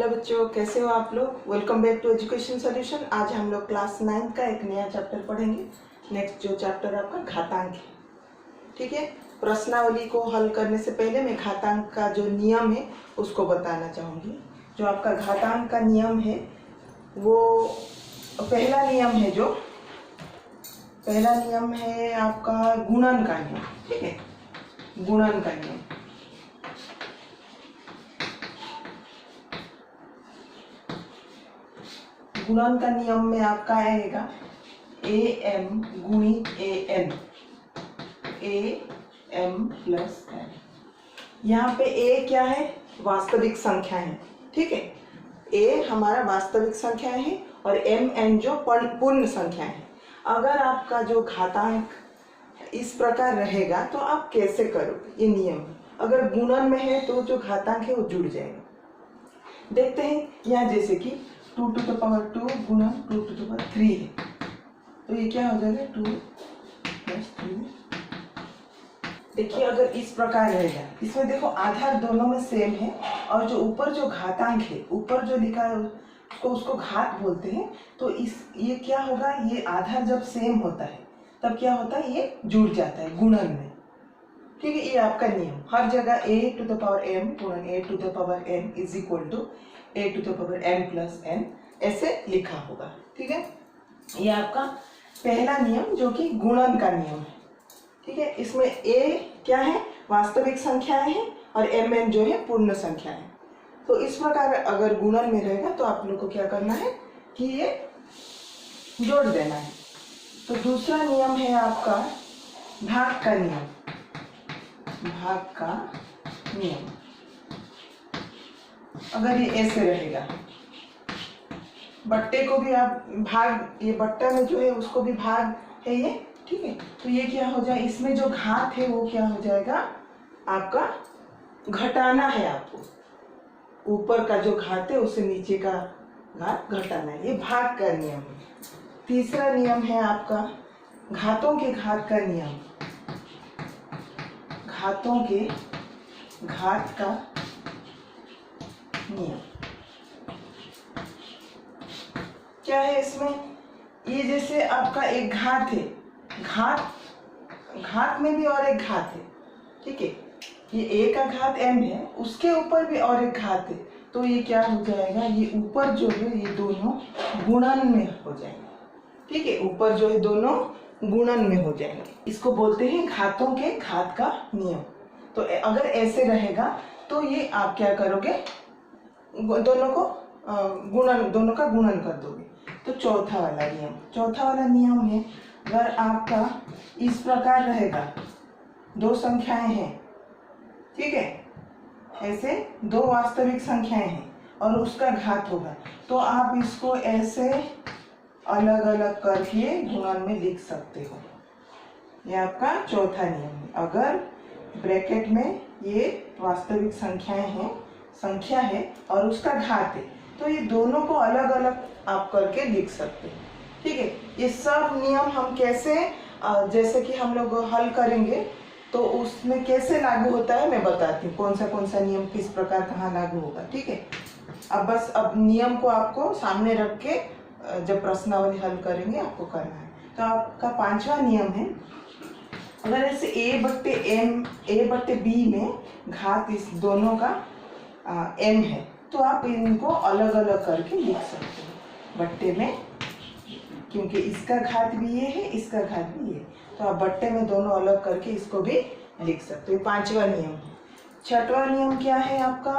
Hello बच्चों, कैसे हो आप लोग। Welcome back to education solution. आज हम लोग क्लास 9 का एक नया चैप्टर पढ़ेंगे। नेक्स्ट जो चैप्टर आपका घातांक है, ठीक है। प्रश्नावली को हल करने से पहले मैं घातांक का जो नियम है उसको बताना चाहूँगी। जो आपका घातांक का नियम है वो पहला नियम है आपका गुणन का नियम, ठीक है। गुणन का नियम, गुणन का नियम में आपका आएगा am गुणित an, am प्लस n। यहाँ पे a क्या है? वास्तविक संख्या है, ठीक है। a हमारा वास्तविक संख्या है और mn जो पूर्ण संख्या है। अगर आपका जो घातांक इस प्रकार रहेगा तो आप कैसे करोगे, ये नियम है। अगर गुणन में है तो जो घातांक है वो जुड़ जाएगा। देखते हैं यहाँ, जैसे कि 2 to the power 2 गुणा 2 to the power 3 है, तो ये क्या हो जाएगा 2 plus 3। देखिए अगर इस प्रकार रहेगा, इसमें देखो आधार दोनों में सेम है और जो ऊपर जो घातांक है, ऊपर जो लिखा है उसको घात बोलते हैं। तो ये क्या होगा, ये आधार जब सेम होता है तब क्या होता है, ये जुड़ जाता है गुणन में, ठीक है। ये आपका नियम, हर जगह a to the power m गुणन a to the power n is equal to a to the power m plus n ऐसे लिखा होगा, ठीक है। ये आपका पहला नियम जो कि गुणन का नियम है, ठीक है। इसमें a क्या है, वास्तविक संख्याएं हैं और mn जो है पूर्ण संख्या है। तो इस प्रकार अगर गुणन में रहेगा तो आप लोग को क्या करना है कि ये जोड़ देना है। तो दूसरा नियम है आपका भाग का नियम। भाग का नियम अगर ये ऐसे रहेगा, बट्टे को भी आप भाग, ये बट्टा में जो है उसको भी भाग है ये, ठीक है। तो ये क्या हो जाए, इसमें जो घात है वो क्या हो जाएगा, आपका घटाना है। आपको ऊपर का जो घात है उससे नीचे का घात घटाना है, ये भाग का नियम है। तीसरा नियम है आपका घातों के घात का नियम। घातों के घात का नियम क्या है इसमें, ये जैसे आपका एक घात है, घात में भी और एक घात है, ठीक है। ये a का घात m है, उसके ऊपर भी और एक घात है, तो ये क्या हो जाएगा, ये ऊपर जो है ये दोनों गुणन में हो जाएंगे, ठीक है। ऊपर जो है दोनों गुणन में हो जाएंगे, इसको बोलते हैं घातों के घात का नियम। तो अगर ऐसे रहेगा तो ये आप क्या करोगे, दोनों का गुणन कर दोगे। तो चौथा वाला नियम है, अगर आपका इस प्रकार रहेगा, दो संख्याएं हैं, ठीक है, ऐसे दो वास्तविक संख्याएं हैं और उसका घात होगा, तो आप इसको ऐसे अलग अलग करके गुणन में लिख सकते हो। ये आपका चौथा नियम है। अगर ब्रैकेट में ये वास्तविक संख्या है और उसका घात है, तो ये दोनों को अलग अलग आप करके लिख सकते हैं, ठीक है। ये सब नियम हम कैसे, जैसे कि हम लोग हल करेंगे तो उसमें कैसे लागू होता है मैं बताती हूँ, कौन सा नियम किस प्रकार कहाँ लागू होगा, ठीक है। अब नियम को आपको सामने रख के जब प्रश्नावली हल करेंगे आपको करना है। तो आपका पांचवा नियम है, अगर ऐसे a बट्टे b में घात इस दोनों का m है, तो आप इनको अलग अलग करके लिख सकते हो बट्टे में, क्योंकि इसका घात भी ये है, इसका घात भी ये, तो आप बट्टे में दोनों अलग करके इसको भी लिख सकते हो। पांचवा नियम है। छठवां नियम क्या है आपका,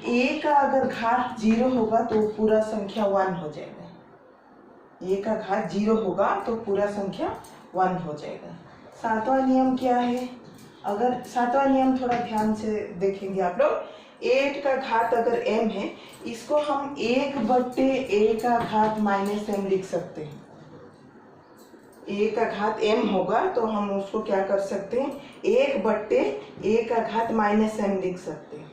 a का अगर घात 0 होगा तो पूरा संख्या 1 हो जाएगा। a का घात 0 होगा तो पूरा संख्या 1 हो जाएगा। सातवां नियम क्या है, अगर सातवां नियम थोड़ा ध्यान से देखेंगे आप लोग, 8 का घात अगर m है, इसको हम 1 बट्टे a का घात माइनस m लिख सकते हैं। a का घात m होगा तो हम उसको क्या कर सकते हैं, 1 बट्टे a का घात माइनस m लिख सकते हैं।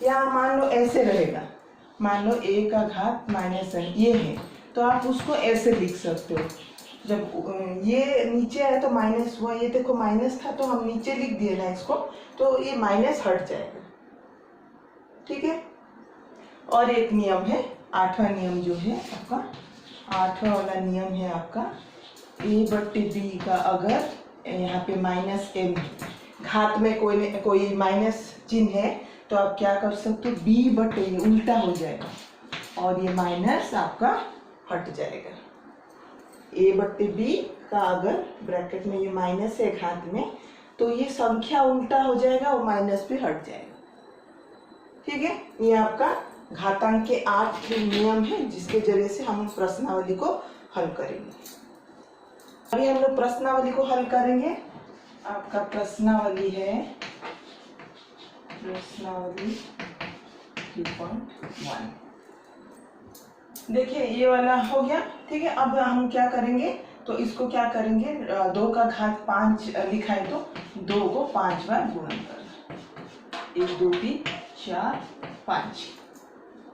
या मान लो ऐसे रहेगा, मान लो a का घात माइनस m ये है, तो आप उसको ऐसे लिख सकते हो। जब ये नीचे आया तो माइनस हुआ, ये देखो माइनस था तो हम नीचे लिख दिए ना इसको, तो ये माइनस हट जाएगा, ठीक है। और एक नियम है, 8वां नियम जो है आपका, 8वां वाला नियम है आपका a/b का अगर यहाँ पे -m घात में कोई माइनस चिन्ह है तो आप क्या कर सकते हो, b/a उल्टा हो जाएगा और ये माइनस आपका हट जाएगा। a/b का अगर ब्रैकेट में ये माइनस है घात में तो ये संख्या उल्टा हो जाएगा और माइनस पे हट जाएगा। ठीक है, ये आपका घातांक के 8 नियम है जिसके जरिए से हम प्रश्नावली को हल करेंगे। अभी हम लोग प्रश्नावली को हल करेंगे। आपका प्रश्नावली है प्रश्नावली 3.1। देखिए ये वाला हो गया। ठीक है, अब हम क्या करेंगे, तो इसको क्या करेंगे, 2 का घात 5 लिखा है तो 2 को 5 बार गुणन करना। 1 2 3 4 5,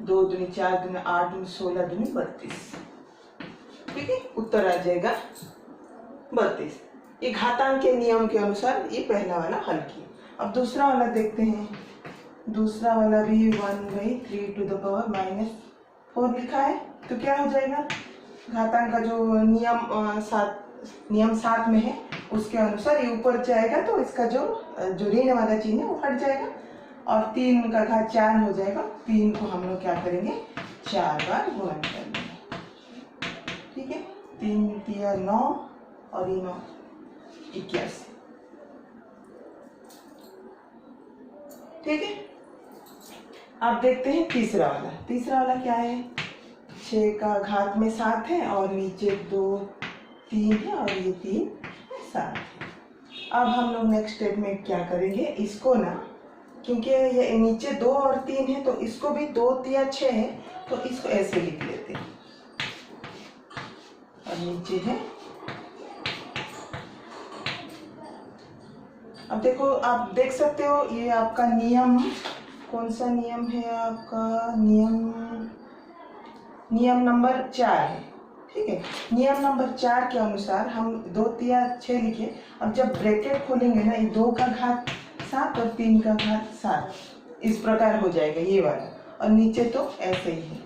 2 दूनी 4 दूनी 8 दूनी 16 दूनी 32। ठीक है, उत्तर आ जाएगा 32। ये घातांक के नियम के अनुसार ये पहला वाला हल किया। अब दूसरा वाला देखते हैं। दूसरा वाला भी 1/3 टू द पावर -4 लिखा है तो क्या हो जाएगा, घातांक का जो नियम 7 में है उसके अनुसार ये ऊपर जाएगा तो इसका जो ऋण वाला चिन्ह है वो हट जाएगा और 3 का घात 4 हो जाएगा। 3 को हम लोग क्या करेंगे, 4 बार गुणन कर लेंगे। ठीक है, 3 3 9 और ये 9 81। ठीक है, अब देखते हैं तीसरा वाला। तीसरा वाला क्या है, 6 का घात में 7 है और नीचे 2 3 है और ये 3 7 है। अब हम लोग नेक्स्ट स्टेप में क्या करेंगे, इसको ना, क्योंकि ये नीचे 2 और 3 है तो इसको भी 2 3 6 है तो इसको ऐसे लिख लेते हैं और नीचे है। अब देखो, आप देख सकते हो ये आपका नियम, कौन सा नियम है आपका, नियम नंबर 4 है। ठीक है, नियम नंबर 4 के अनुसार हम 2 3 6 लिखे। अब जब ब्रैकेट खोलेंगे ना, ये 2 का घात 7 और 3 का घात 7 इस प्रकार हो जाएगा ये वाला, और नीचे तो ऐसे ही है।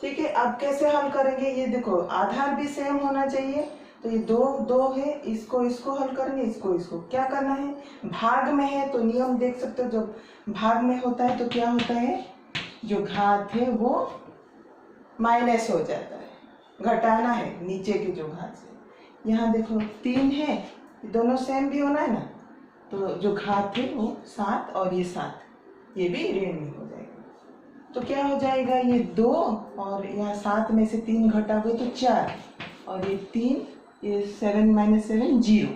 ठीक है, अब कैसे हल करेंगे, ये देखो आधार भी सेम होना चाहिए तो ये 2 2 है, इसको हल करेंगे, इसको क्या करना है, भाग में है तो नियम देख सकते हो, जब भाग में होता है तो क्या होता है, जो घात है वो माइनस हो जाता है, घटाना है नीचे के जो घात से। यहाँ देखो 3 है, दोनों सेम भी होना है ना, तो जो घात है वो 7 और ये 7, ये भी ऋण में हो जाएगा। तो क्या हो जाएगा, ये 2 और यहाँ 7 में से 3 घटा हुए तो 4 और ये 3, ये 7 - 7 0।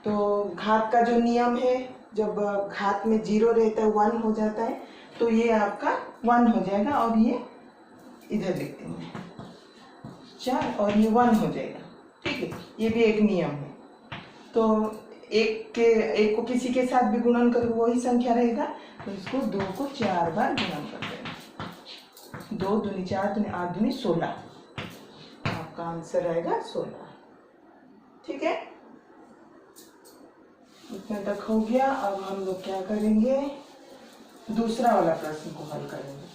तो घात का जो नियम है, जब घात में 0 रहता है 1 हो जाता है तो ये आपका 1 हो जाएगा और ये इधर लिखते हैं 4 और ये 1 हो जाएगा। ठीक है, ये भी एक नियम है। तो एक को किसी के साथ भी गुणन करो वही संख्या रहेगा, तो इसको 2 को 4 बार गुणन कर देना। 2 दूनी 4 दूनी 8 दूनी 16, आपका आंसर आएगा 16। ठीक है, इतना तक हो गया। अब हम लोग क्या करेंगे, दूसरा वाला प्रश्न को हल करेंगे।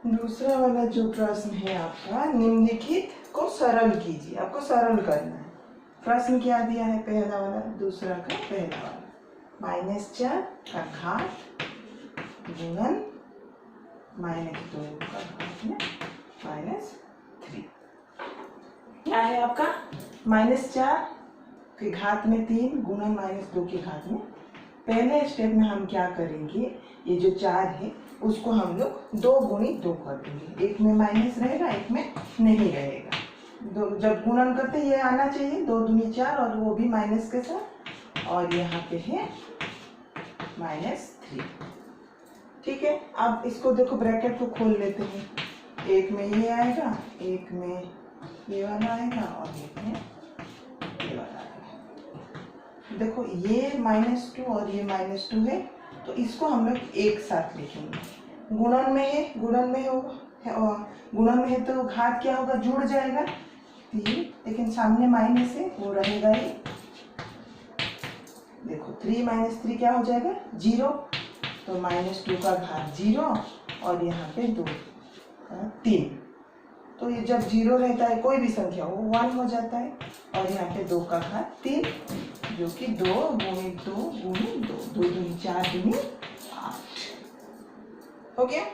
दूसरा वाला जो प्रश्न है आपका, निम्नलिखित को सरल कीजिए, आपको सरल करना है। प्रश्न क्या दिया है, पहला वाला, दूसरा का पहला वाला, -4 का घात गुणन -2 का घात में -3। क्या है आपका, -4 के घात में 3 गुणन -2 के घात में। पहले स्टेप में हम क्या करेंगे, ये जो 4 है उसको हम लोग 2 × 2 कर देंगे, एक में माइनस रहेगा एक में नहीं रहेगा। जब गुणन करते ये आना चाहिए 2 दूनी 4 और वो भी माइनस के साथ, और यहाँ पे है -3। ठीक है, अब इसको देखो ब्रैकेट को खोल लेते हैं, एक में ये आएगा, एक में ये वाला आएगा और एक में ये वाला आएगा। देखो ये -2 और ये -2 है तो इसको हम लोग एक साथ लिखेंगे। गुणन में है, गुणन में होगा है और गुणन में है तो घात क्या होगा, जुड़ जाएगा 3, लेकिन सामने माइनस है वो रहेगा ही। देखो 3 - 3 क्या हो जाएगा 0, तो -2 का घात 0 और यहाँ पे 2 3। तो ये जब 0 रहता है कोई भी संख्या वो 1 हो जाता है और यहाँ पे 2 का घात 3 जो कि 2 × 2 × 2 2 दूनी 4 दूनी 8 हो गया।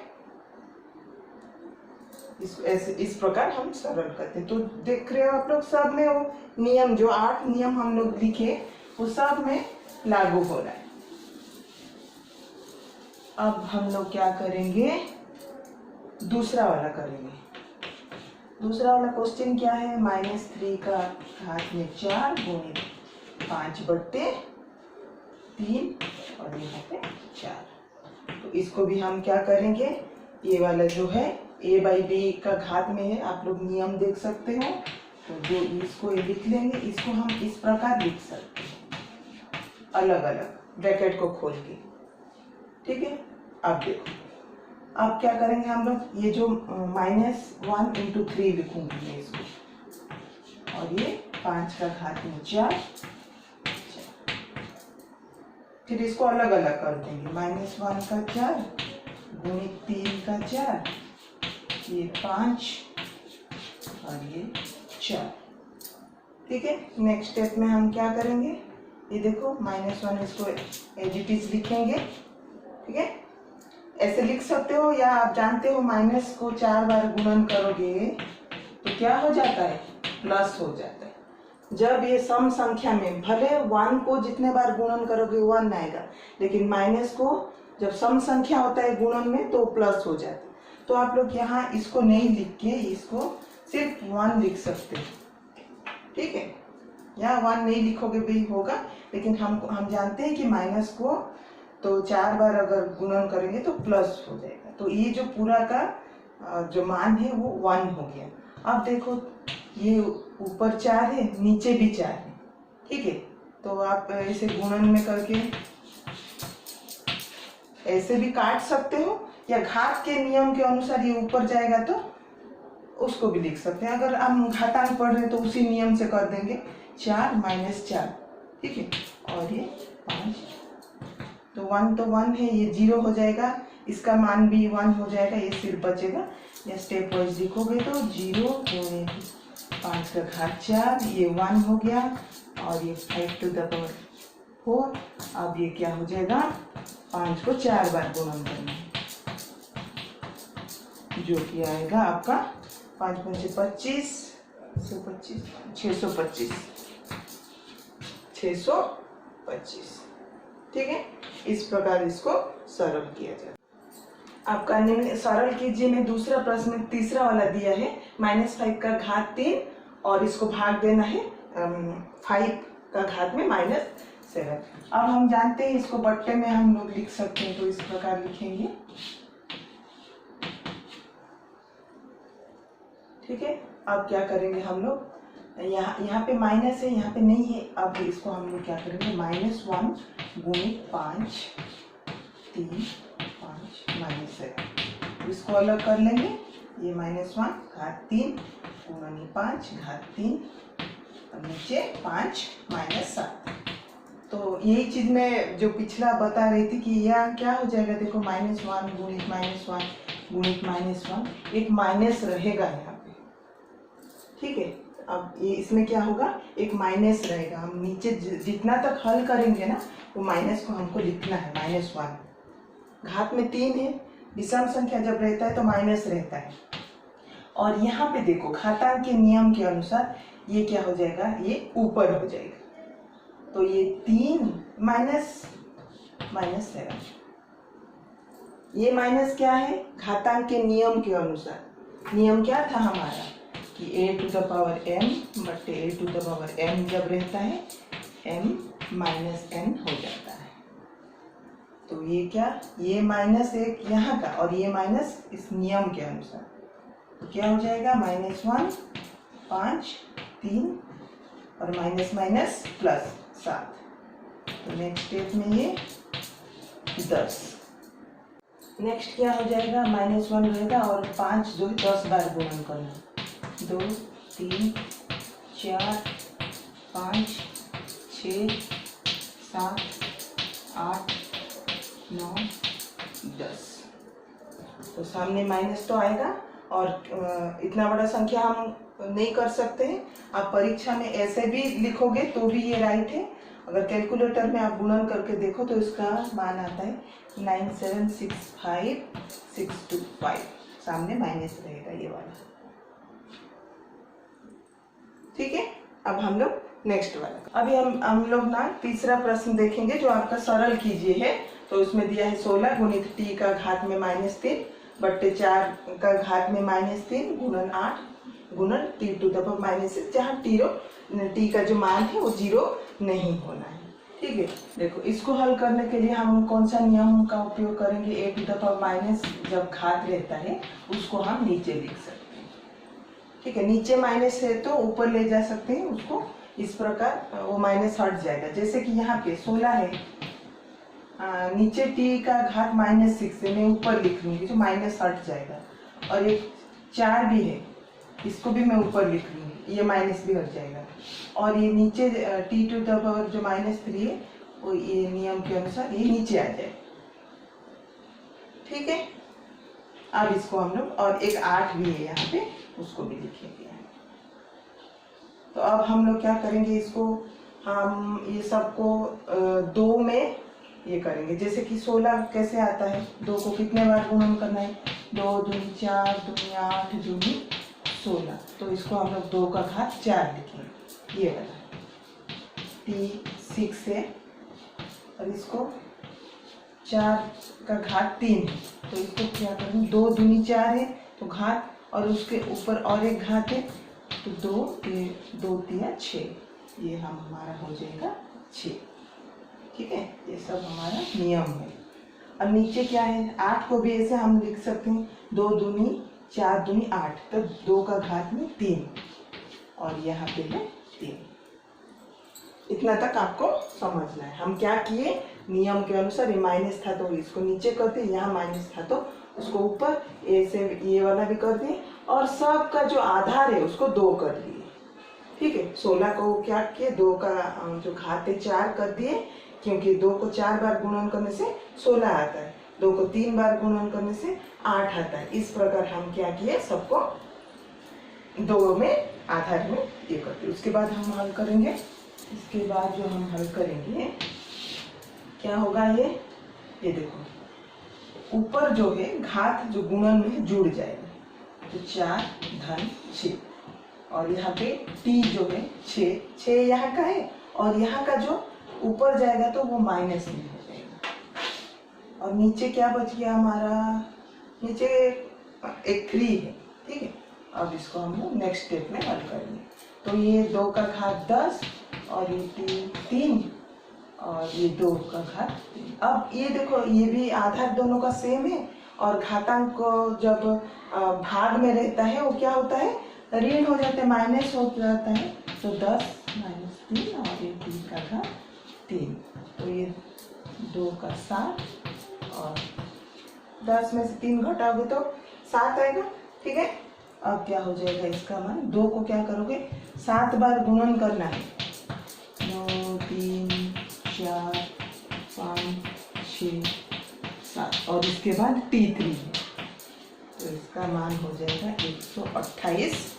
इस प्रकार हम सरल करते हैं। तो देख रहे हो आप लोग सब में वो नियम, जो 8 नियम हम लोग लिखे वो सब में लागू हो रहा है। अब हम लोग क्या करेंगे, दूसरा वाला करेंगे। दूसरा वाला क्वेश्चन क्या है, -3 का घात में 4 गुणित 5/3 और यहाँ पे 4। तो इसको भी हम क्या करेंगे, ये वाला जो है a/b का घात में है, आप लोग नियम देख सकते हो। तो जो इसको ये लिख लेंगे, इसको हम इस प्रकार लिख सकते हैं अलग अलग ब्रैकेट को खोल के, ठीक है। अब देखो, अब क्या करेंगे हम लोग, ये जो -1 × 3 लिखूंगी मैं इसको, और ये 5 का घात में 4, फिर इसको अलग अलग कर देंगे। -1 का 4 गुणित 3 का 4, ये 5 और ये 4, ठीक है। नेक्स्ट स्टेप में हम क्या करेंगे, ये देखो -1 इसको एज इट इज लिखेंगे, ठीक है। ऐसे लिख सकते हो या आप जानते हो माइनस को 4 बार गुणन करोगे तो क्या हो जाता है, प्लस हो जाता है। जब ये सम संख्या में भले 1 को जितने बार गुणन करोगे 1 आएगा, लेकिन माइनस को जब सम संख्या होता है गुणन में तो प्लस हो जाता है। तो आप लोग यहाँ इसको नहीं लिख के इसको सिर्फ 1 लिख सकते हो, ठीक है। यहाँ 1 नहीं लिखोगे भी होगा, लेकिन हम जानते हैं कि माइनस को तो 4 बार अगर गुणन करेंगे तो प्लस हो जाएगा। तो ये जो पूरा का जो मान है वो 1 हो गया। अब देखो ये ऊपर 4 है, नीचे भी 4 है, ठीक है। तो आप इसे गुणन में करके ऐसे भी काट सकते हो, या घात के नियम के अनुसार ये ऊपर जाएगा तो उसको भी लिख सकते हैं। अगर हम घातांक पढ़ रहे हैं तो उसी नियम से कर देंगे, 4 - 4, ठीक है। और ये 5, तो 1 तो 1 है, ये 0 हो जाएगा, इसका मान भी 1 हो जाएगा, ये सिर्फ बचेगा। या स्टेप वाइज लिखोगे तो 0 गुणित 5 का घात 4, ये 1 हो गया, और ये 5⁴। अब ये क्या हो जाएगा, 5 को 4 बार गुणन करना है, जो कि आएगा आपका 5 × 5 = 25, 625, 625, ठीक है। इस प्रकार इसको सरल किया जाए। आपका निम्न सरल कीजिए में दूसरा प्रश्न तीसरा वाला दिया है, -5 का घात 3 और इसको भाग देना है 5 का घात में -7। अब हम जानते हैं इसको बट्टे में हम लोग लिख सकते हैं, तो इस प्रकार लिखेंगे, ठीक है। अब क्या करेंगे हम लोग, यहाँ पे माइनस है, यहाँ पे नहीं है। अब इसको हम लोग क्या करेंगे, -1 गुणित 5 3 5 -7, इसको अलग कर लेंगे। ये -1 घात 3 गुणन 5 घात 3 और नीचे 5 -7। तो यही चीज मैं जो पिछला बता रही थी कि यह क्या हो जाएगा, देखो -1 गुणित -1 गुणित -1, एक माइनस रहेगा यहाँ पे, ठीक है। अब ये इसमें क्या होगा, एक माइनस रहेगा। हम नीचे जितना तक हल करेंगे ना, वो माइनस को हमको लिखना है, -1। घात में 3 है, विषम संख्या जब रहता है तो माइनस रहता है। और यहाँ पे देखो घातांक के नियम के अनुसार ये क्या हो जाएगा, ये ऊपर हो जाएगा। तो ये 3 -7, ये माइनस क्या है, घातांक के नियम के अनुसार। नियम क्या था हमारा कि a⁴ m बटे a⁴m जब रहता है m -n हो जाता है। तो ये क्या, ये -1 यहाँ का और ये माइनस इस नियम के अनुसार, तो क्या हो जाएगा, -1 5 3 और माइनस प्लस 7। तो नेक्स्ट स्टेप में ये 10। नेक्स्ट क्या हो जाएगा, -1 रहेगा और 5 जो है 10 बार गुणन करना। 2 3 4 5 6 7 8 9 10। तो सामने माइनस तो आएगा और इतना बड़ा संख्या हम नहीं कर सकते हैं। आप परीक्षा में ऐसे भी लिखोगे तो भी ये राइट है। अगर कैलकुलेटर में आप गुणन करके देखो तो इसका मान आता है 9765625। सामने माइनस रहेगा ये वाला। ठीक है, अब हम लोग नेक्स्ट वाला, अभी हम लोग ना तीसरा प्रश्न देखेंगे जो आपका सरल कीजिए है। तो उसमें दिया है 16 गुणित t का घात में -3 बट्टे 4 का घात में -3 गुणन 8 गुणन t टू द पावर -6, जहाँ t का जो मान है वो 0 नहीं होना है। ठीक है, देखो इसको हल करने के लिए हम कौन सा नियम का उपयोग करेंगे, a टू द पावर - जब घात रहता है उसको हम नीचे लिख सकते हैं। ठीक है, नीचे माइनस है तो ऊपर ले जा सकते हैं उसको, इस प्रकार वो माइनस हट जाएगा। जैसे कि यहाँ पे 16 है, नीचे t का घात -6 है, मैं ऊपर लिख लूंगी जो माइनस हट जाएगा। और एक 4 भी है, इसको भी मैं ऊपर लिख लूंगी, ये माइनस भी हट जाएगा। और ये नीचे t टू द पावर जो -3 है वो ये नियम के अनुसार ये नीचे आ जाए। ठीक है, अब इसको हम लोग, और एक 8 भी है यहाँ पे, उसको भी लिखेंगे। तो अब हम लोग क्या करेंगे, इसको हम ये सबको 2 में ये करेंगे। जैसे कि 16 कैसे आता है, 2 को कितने बार गुणन करना है, 2 दूनी 4 दूनी 8 दूनी 16। तो इसको हम लोग 2 का घात 4 लिखेंगे, ये वाला t6 है और इसको 4 का घात 3 है। तो इसको क्या करेंगे, 2 दूनी 4 है तो घात, और उसके ऊपर और एक घात है तो 2 3 6, ये हमारा हो जाएगा 6। ठीक है, ये सब हमारा नियम है। अब नीचे क्या है, 8 को भी ऐसे हम लिख सकते हैं, 2 दूनी 4 दूनी 8, तो 2 का घात में 3 और यहाँ पे है 3। इतना तक आपको समझना है। हम क्या किए, नियम के अनुसार ये माइनस था तो इसको नीचे कर दिए, यहाँ माइनस था तो उसको ऊपर, ऐसे ये वाला भी कर दिए, और सब का जो आधार है उसको 2 कर दिए। ठीक है, 16 को क्या किए, 2 का जो घात है 4 कर दिए, क्योंकि 2 को 4 बार गुणन करने से 16 आता है, 2 को 3 बार गुणन करने से 8 आता है। इस प्रकार हम क्या किए, सबको 2 में आधार में ये करते। उसके बाद हम हल करेंगे। इसके बाद जो हम हल करेंगे क्या होगा, ये देखो ऊपर जो है घात जो गुणन में जुड़ जाएगा, तो 4 धन 6, और यहाँ पे t जो है 6 यहाँ का है, और यहाँ का जो ऊपर जाएगा तो वो माइनस में हो जाएगा। और नीचे क्या बच गया हमारा, नीचे एक 3 है। ठीक है, अब इसको हम लोग नेक्स्ट स्टेप में हल करेंगे। तो ये 2 का घात 10 और ये 3 और ये 2 का घात 3। अब ये देखो, ये भी आधार दोनों का सेम है, और घातांक को जब भाग में रहता है वो क्या होता है, ऋण हो जाता है, माइनस हो जाता है। तो 10 - 3 और ये 3 का घात 3, तो ये 2 का 7 और 10 में से 3 घटाओगे तो 7 आएगा। ठीक है, अब क्या हो जाएगा इसका मान, 2 को क्या करोगे, 7 बार गुणन करना है, 2 3 4 5 6 7, और इसके बाद t3 है, तो इसका मान हो जाएगा 128।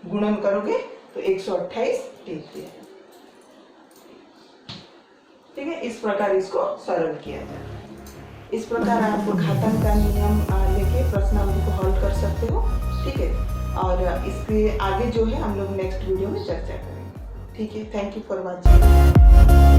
गुणन करोगे तो 128 t3 है। ठीक है, इस प्रकार इसको सरल किया जाता है। इस प्रकार आप घातांक का नियम लेके प्रश्नावली को हल कर सकते हो। ठीक है, और इसके आगे जो है हम लोग नेक्स्ट वीडियो में चर्चा करेंगे। ठीक है, थैंक यू फॉर वॉचिंग।